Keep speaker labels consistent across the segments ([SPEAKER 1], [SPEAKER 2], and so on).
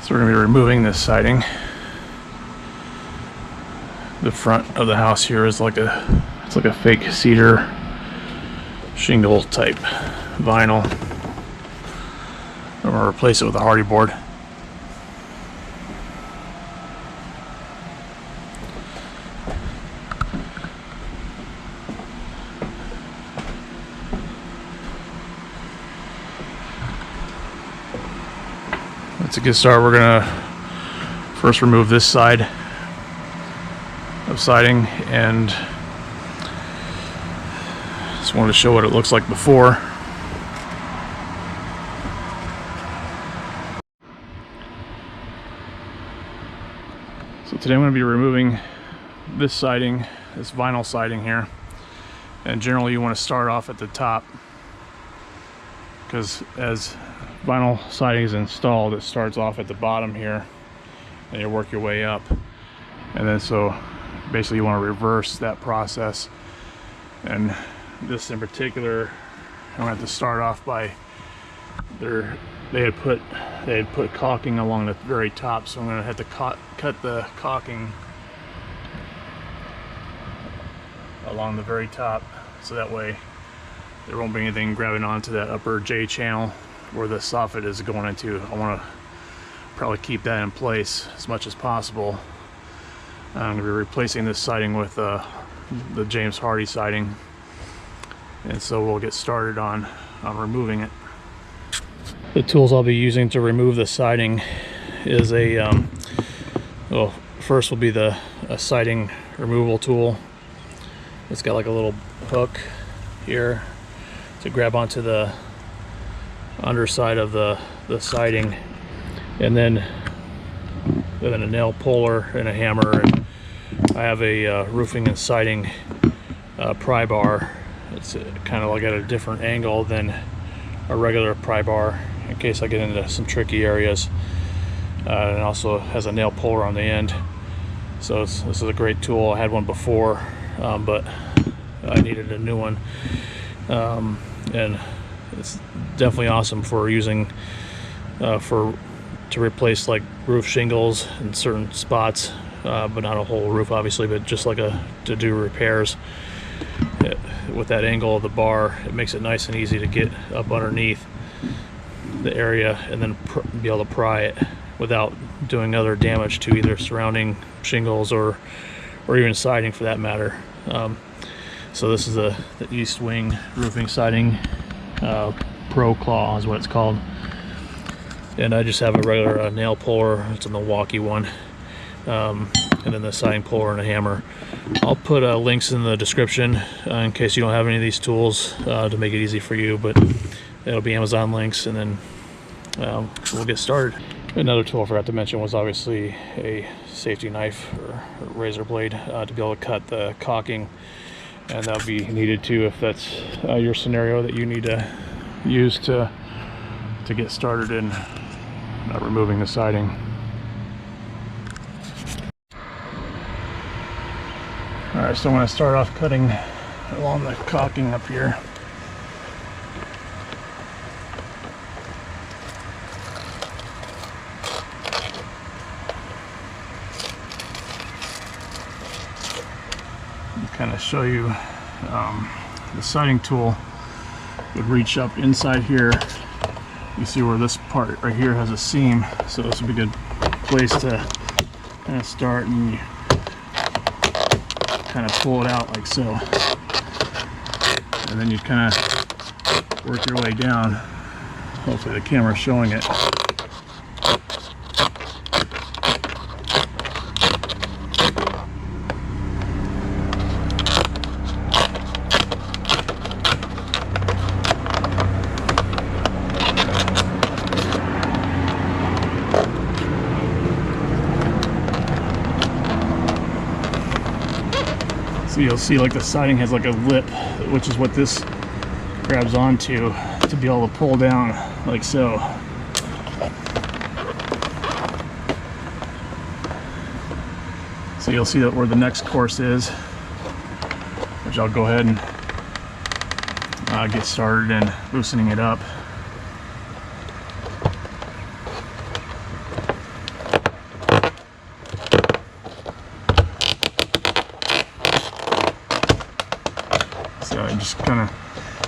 [SPEAKER 1] So we're going to be removing this siding. The front of the house here is like it's like a fake cedar shingle type vinyl. I'm going to replace it with a hardy board. To get started, we're going to first remove this side of siding, and just wanted to show what it looks like before. So today I'm going to be removing this siding, this vinyl siding here, and generally you want to start off at the top, because as vinyl siding is installed, it starts off at the bottom here and you work your way up, and then so basically you want to reverse that process. And this in particular, I'm gonna have to start off by they had put caulking along the very top, so I'm gonna have to cut the caulking along the very top, so that way there won't be anything grabbing onto that upper J channel where the soffit is going into. I want to probably keep that in place as much as possible. I'm going to be replacing this siding with the James Hardy siding, and so we'll get started on removing it. The tools I'll be using to remove the siding is well, first will be a siding removal tool. It's got like a little hook here to grab onto the underside of the siding, and then a nail puller and a hammer. And I have a roofing and siding pry bar. It's kind of like at a different angle than a regular pry bar in case I get into some tricky areas, and it also has a nail puller on the end. So this is a great tool. I had one before, but I needed a new one, and it's definitely awesome for using to replace like roof shingles in certain spots, but not a whole roof obviously, but just like to do repairs. With that angle of the bar, it makes it nice and easy to get up underneath the area and then be able to pry it without doing other damage to either surrounding shingles or even siding for that matter. So this is the East Wing roofing siding Pro Claw is what it's called, and I just have a regular nail puller. It's a Milwaukee one, and then the siding puller and a hammer. I'll put links in the description in case you don't have any of these tools to make it easy for you, but it'll be Amazon links, and then we'll get started. Another tool I forgot to mention was obviously a safety knife or razor blade to be able to cut the caulking, and that'll be needed too if that's your scenario that you need to use to get started in removing the siding. Alright, so I'm going to start off cutting along the caulking up here. Kind of show you the siding tool would reach up inside here. You see where this part right here has a seam, so this would be a good place to kind of start, and you kind of pull it out like so, and then you kind of work your way down. Hopefully the camera's showing it. So you'll see like the siding has like a lip, which is what this grabs onto to be able to pull down like so. So you'll see that where the next course is, which I'll go ahead and get started in loosening it up. just kind of,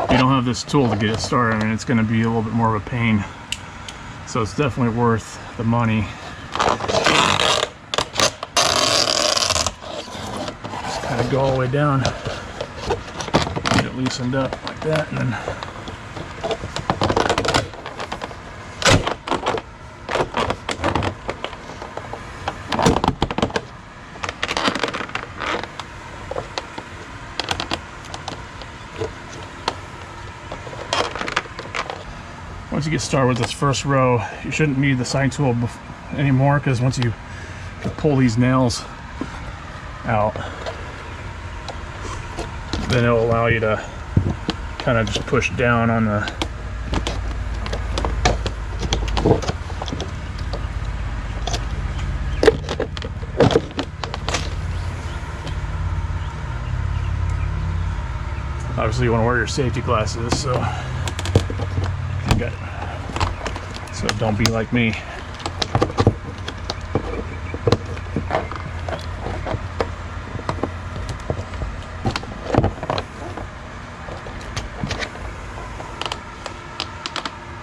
[SPEAKER 1] if you don't have this tool to get it started, I mean, it's going to be a little bit more of a pain. So it's definitely worth the money. Just kind of go all the way down, get it loosened up like that, and then once you get started with this first row, you shouldn't need the side tool anymore, because once you pull these nails out, then it'll allow you to kind of just push down on the obviously you want to wear your safety glasses, so don't be like me.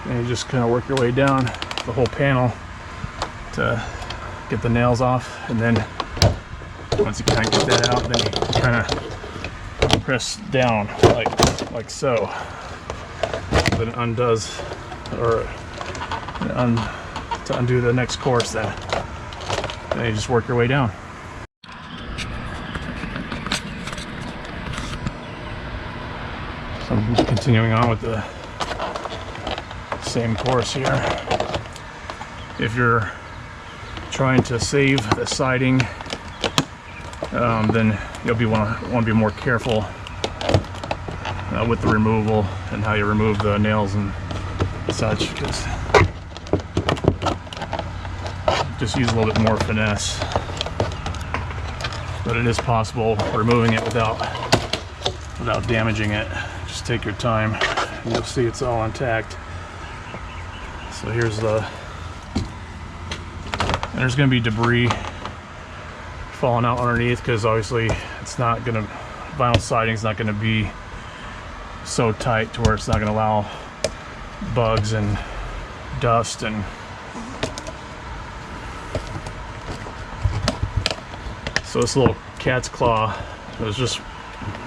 [SPEAKER 1] And you just kind of work your way down the whole panel to get the nails off, and then once you kind of get that out, then you kind of press down like so. Then it undoes, or to undo the next course, then you just work your way down. So I'm continuing on with the same course here. If you're trying to save the siding, then you'll want to be more careful with the removal and how you remove the nails and such, because just use a little bit more finesse. But it is possible removing it without damaging it. Just take your time, and you'll see it's all intact. So here's and there's going to be debris falling out underneath, because obviously vinyl siding is not going to be so tight to where it's not going to allow bugs and dust. And so this little cat's claw was just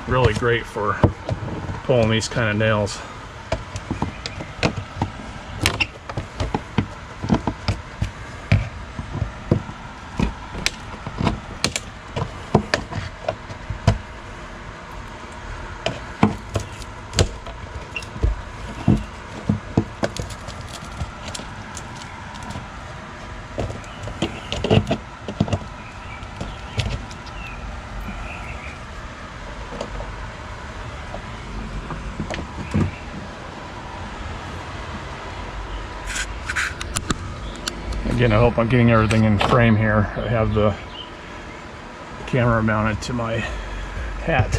[SPEAKER 1] really great for pulling these kind of nails. Again, I hope I'm getting everything in frame here. I have the camera mounted to my hat,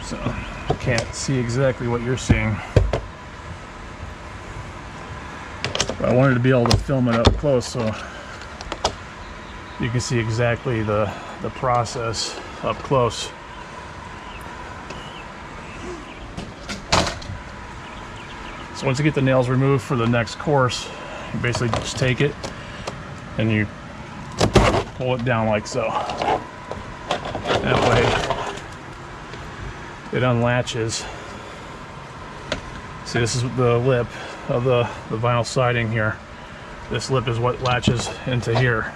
[SPEAKER 1] so I can't see exactly what you're seeing. But I wanted to be able to film it up close so you can see exactly the process up close. So once you get the nails removed for the next course, you basically just take it and you pull it down like so. That way it unlatches. See, this is the lip of the vinyl siding here. This lip is what latches into here.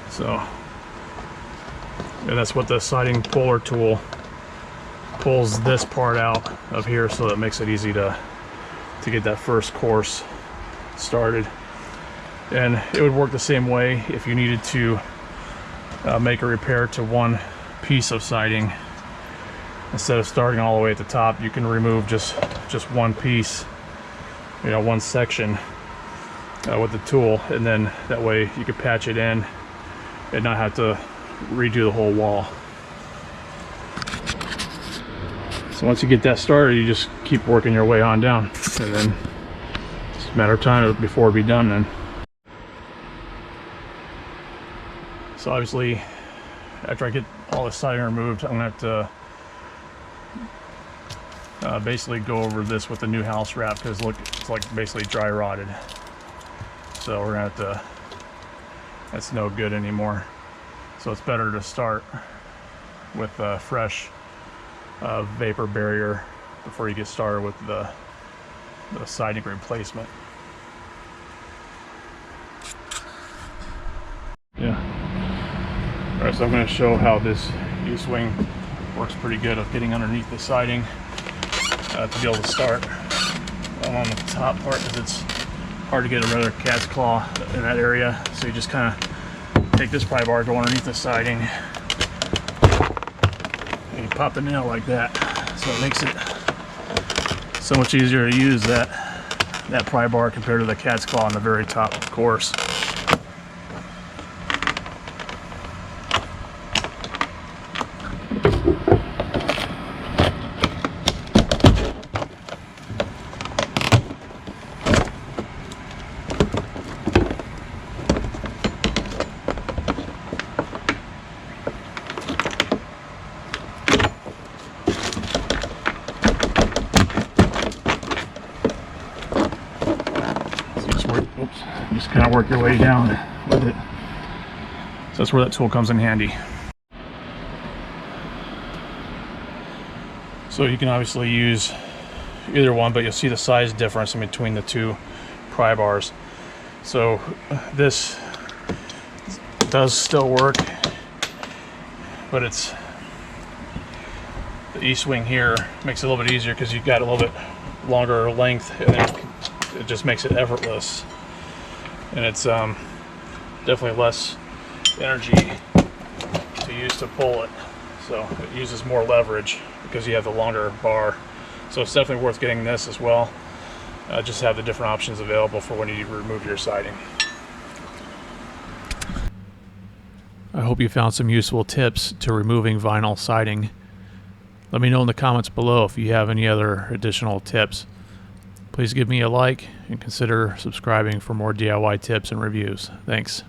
[SPEAKER 1] So, and that's what the siding puller tool pulls this part out of here, so that makes it easy to get that first course started. And it would work the same way if you needed to make a repair to one piece of siding. Instead of starting all the way at the top, you can remove just one piece, one section with the tool, and then that way you could patch it in and not have to redo the whole wall. So once you get that started, you just keep working your way on down, and then it's a matter of time before it'll be done then. So obviously, after I get all the siding removed, I'm gonna have to basically go over this with the new house wrap, because look, it's like basically dry rotted. So we're gonna have to, that's no good anymore. So it's better to start with a fresh vapor barrier before you get started with the siding replacement. Yeah. Alright, so I'm going to show how this U-swing works pretty good of getting underneath the siding to be able to start. I'm on the top part because it's hard to get a regular cat's claw in that area. So you just kind of take this pry bar, go underneath the siding, and you pop the nail like that. So it makes it so much easier to use that pry bar compared to the cat's claw on the very top, of course. Just kind of work your way down with it. So that's where that tool comes in handy. So you can obviously use either one, but you'll see the size difference in between the two pry bars. So this does still work, but it's the E-swing here makes it a little bit easier because you've got a little bit longer length, and it just makes it effortless. And it's definitely less energy to use to pull it, so it uses more leverage because you have the longer bar. So it's definitely worth getting this as well. Just have the different options available for when you remove your siding. I hope you found some useful tips to removing vinyl siding. Let me know in the comments below if you have any other additional tips. Please give me a like and consider subscribing for more DIY tips and reviews. Thanks.